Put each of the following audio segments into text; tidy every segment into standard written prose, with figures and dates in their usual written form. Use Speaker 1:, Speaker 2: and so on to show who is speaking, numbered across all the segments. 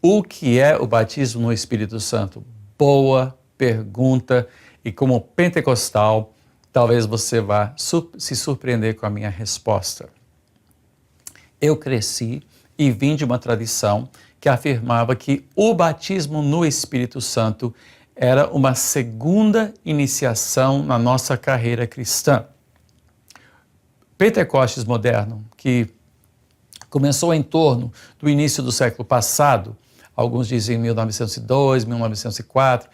Speaker 1: O que é o batismo no Espírito Santo? Boa pergunta, e como pentecostal, talvez você vá se surpreender com a minha resposta. Eu cresci e vim de uma tradição que afirmava que o batismo no Espírito Santo era uma segunda iniciação na nossa carreira cristã. Pentecostes moderno, que começou em torno do início do século passado, alguns dizem 1902, 1904,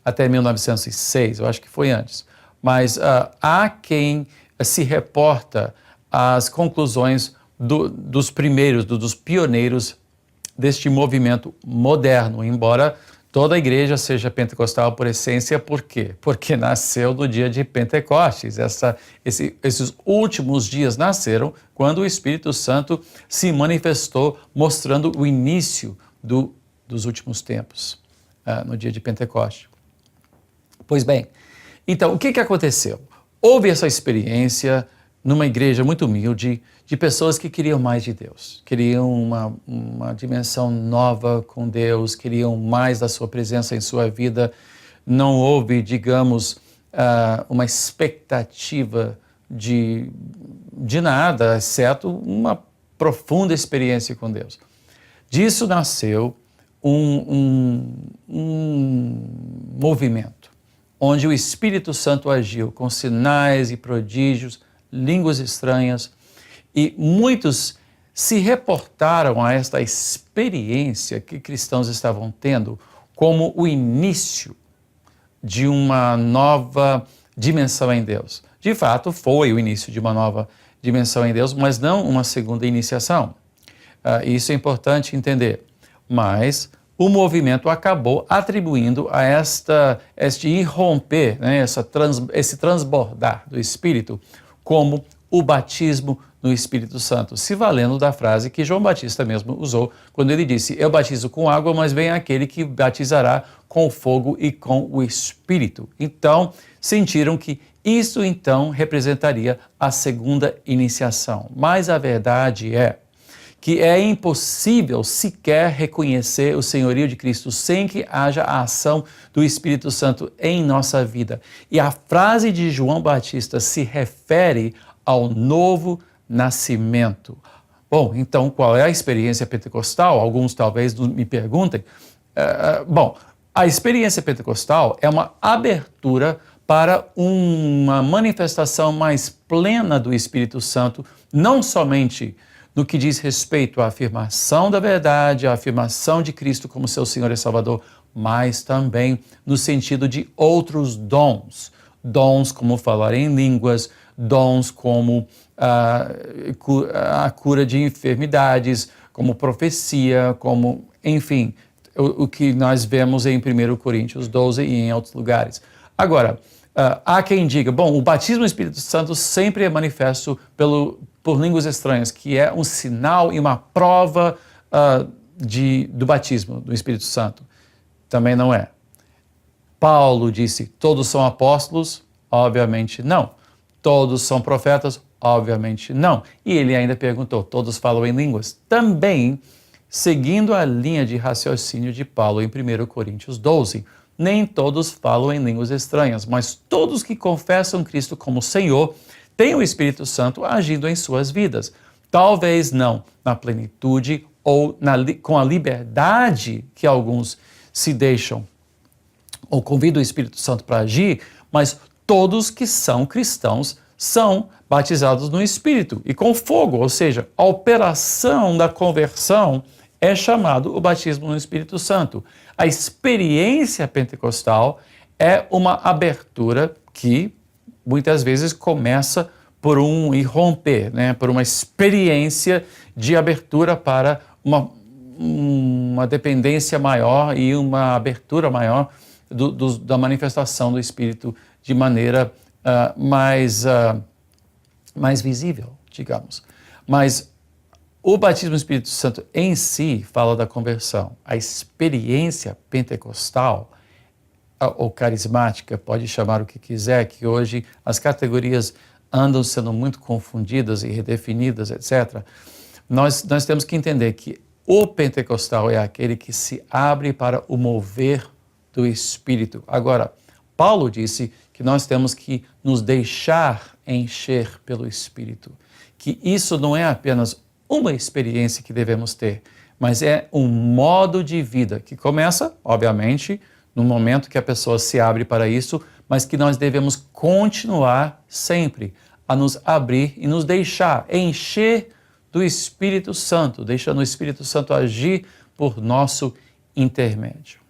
Speaker 1: até 1906, eu acho que foi antes. Mas há quem se reporta às conclusões dos primeiros, dos pioneiros deste movimento moderno, embora toda a igreja seja pentecostal por essência. Por quê? Porque nasceu no dia de Pentecostes. Esses últimos dias nasceram quando o Espírito Santo se manifestou, mostrando o início dos últimos tempos, no dia de Pentecostes. Pois bem, então o que aconteceu? Houve essa experiência numa igreja muito humilde, de pessoas que queriam mais de Deus, queriam uma dimensão nova com Deus, queriam mais da sua presença em sua vida. Não houve, digamos, uma expectativa de nada, exceto uma profunda experiência com Deus. Disso nasceu um movimento, onde o Espírito Santo agiu com sinais e prodígios, línguas estranhas, e muitos se reportaram a esta experiência que cristãos estavam tendo como o início de uma nova dimensão em Deus. De fato, foi o início de uma nova dimensão em Deus, mas não uma segunda iniciação. Isso é importante entender. Mas o movimento acabou atribuindo a este irromper, né, esse transbordar do Espírito, como o batismo no Espírito Santo, se valendo da frase que João Batista mesmo usou, quando ele disse: eu batizo com água, mas vem aquele que batizará com fogo e com o Espírito. Então, sentiram que isso então representaria a segunda iniciação. Mas a verdade é que é impossível sequer reconhecer o senhorio de Cristo sem que haja a ação do Espírito Santo em nossa vida. E a frase de João Batista se refere ao novo nascimento. Bom, então qual é a experiência pentecostal? Alguns talvez me perguntem. Bom, a experiência pentecostal é uma abertura para uma manifestação mais plena do Espírito Santo, não somente no que diz respeito à afirmação da verdade, à afirmação de Cristo como seu Senhor e Salvador, mas também no sentido de outros dons. Dons como falar em línguas, dons como a cura de enfermidades, como profecia, como, enfim, o que nós vemos em 1 Coríntios 12 e em outros lugares. Agora, há quem diga, bom, o batismo no Espírito Santo sempre é manifesto por línguas estranhas, que é um sinal e uma prova do batismo do Espírito Santo. Também não é. Paulo disse, todos são apóstolos? Obviamente não. Todos são profetas? Obviamente não. E ele ainda perguntou, todos falam em línguas? Também, seguindo a linha de raciocínio de Paulo em 1 Coríntios 12, nem todos falam em línguas estranhas, mas todos que confessam Cristo como Senhor têm o Espírito Santo agindo em suas vidas. Talvez não na plenitude ou com a liberdade que alguns se deixam ou convidam o Espírito Santo para agir, mas todos que são cristãos são batizados no Espírito e com fogo, ou seja, a operação da conversão é chamado o batismo no Espírito Santo. A experiência pentecostal é uma abertura que muitas vezes começa por um irromper, né? Por uma experiência de abertura para uma dependência maior e uma abertura maior da manifestação do Espírito de maneira mais visível, digamos. Mas o batismo no Espírito Santo em si fala da conversão. A experiência pentecostal ou carismática, pode chamar o que quiser, que hoje as categorias andam sendo muito confundidas e redefinidas, etc. Nós temos que entender que O pentecostal é aquele que se abre para o mover do Espírito. Agora, Paulo disse que nós temos que nos deixar encher pelo Espírito, que isso não é apenas uma experiência que devemos ter, mas é um modo de vida que começa, obviamente, no momento que a pessoa se abre para isso, mas que nós devemos continuar sempre a nos abrir e nos deixar encher do Espírito Santo, deixando o Espírito Santo agir por nosso intermédio.